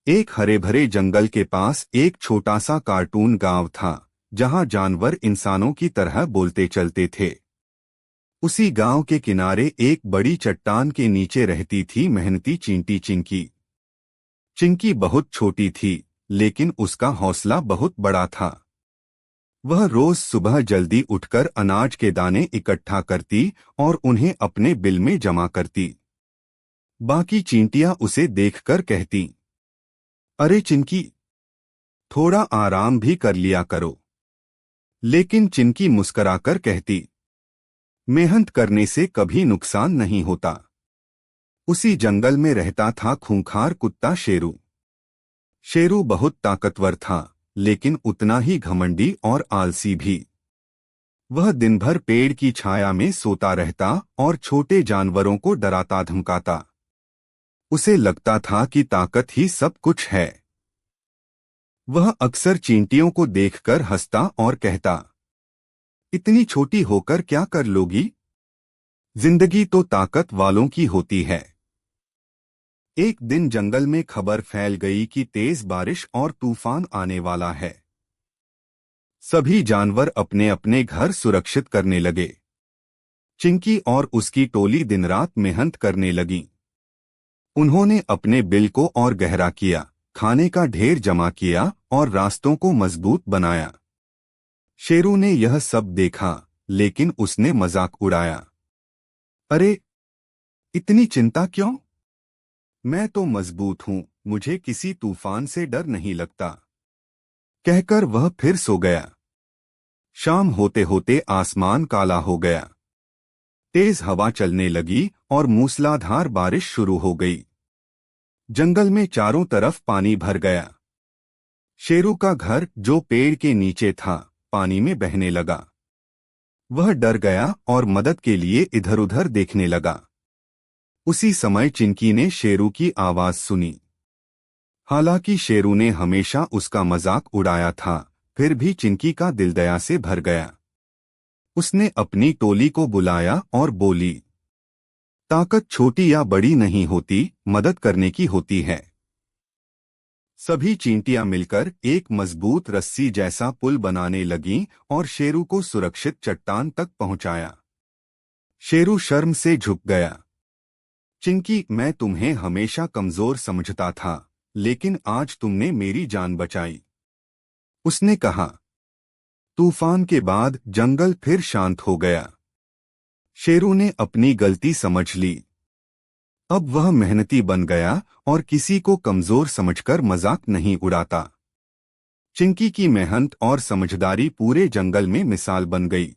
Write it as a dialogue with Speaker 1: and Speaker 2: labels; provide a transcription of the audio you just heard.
Speaker 1: एक हरे भरे जंगल के पास एक छोटा सा कार्टून गांव था, जहां जानवर इंसानों की तरह बोलते चलते थे। उसी गांव के किनारे एक बड़ी चट्टान के नीचे रहती थी मेहनती चींटी चिंकी। चिंकी बहुत छोटी थी, लेकिन उसका हौसला बहुत बड़ा था। वह रोज सुबह जल्दी उठकर अनाज के दाने इकट्ठा करती और उन्हें अपने बिल में जमा करती। बाकी चींटियां उसे देखकर कहती, अरे चिंकी, थोड़ा आराम भी कर लिया करो। लेकिन चिंकी मुस्कराकर कहती, मेहनत करने से कभी नुकसान नहीं होता। उसी जंगल में रहता था खूंखार कुत्ता शेरू। शेरू बहुत ताकतवर था, लेकिन उतना ही घमंडी और आलसी भी। वह दिन भर पेड़ की छाया में सोता रहता और छोटे जानवरों को डराता धमकाता। उसे लगता था कि ताकत ही सब कुछ है। वह अक्सर चींटियों को देखकर हंसता और कहता, इतनी छोटी होकर क्या कर लोगी? जिंदगी तो ताकत वालों की होती है। एक दिन जंगल में खबर फैल गई कि तेज बारिश और तूफान आने वाला है। सभी जानवर अपने अपने घर सुरक्षित करने लगे। चिंकी और उसकी टोली दिन रात मेहनत करने लगी। उन्होंने अपने बिल को और गहरा किया, खाने का ढेर जमा किया और रास्तों को मजबूत बनाया। शेरू ने यह सब देखा, लेकिन उसने मजाक उड़ाया, अरे, इतनी चिंता क्यों? मैं तो मजबूत हूं, मुझे किसी तूफान से डर नहीं लगता। कहकर वह फिर सो गया। शाम होते होते आसमान काला हो गया। तेज हवा चलने लगी और मूसलाधार बारिश शुरू हो गई। जंगल में चारों तरफ पानी भर गया। शेरू का घर, जो पेड़ के नीचे था, पानी में बहने लगा। वह डर गया और मदद के लिए इधर उधर देखने लगा। उसी समय चिंकी ने शेरू की आवाज सुनी। हालांकि शेरू ने हमेशा उसका मजाक उड़ाया था, फिर भी चिंकी का दिल दया से भर गया। उसने अपनी टोली को बुलाया और बोली, ताकत छोटी या बड़ी नहीं होती, मदद करने की होती है। सभी चींटियां मिलकर एक मजबूत रस्सी जैसा पुल बनाने लगीं और शेरू को सुरक्षित चट्टान तक पहुंचाया। शेरू शर्म से झुक गया। चिंकी, मैं तुम्हें हमेशा कमजोर समझता था, लेकिन आज तुमने मेरी जान बचाई, उसने कहा। तूफान के बाद जंगल फिर शांत हो गया। शेरू ने अपनी गलती समझ ली। अब वह मेहनती बन गया और किसी को कमजोर समझकर मजाक नहीं उड़ाता। चिंकी की मेहनत और समझदारी पूरे जंगल में मिसाल बन गई।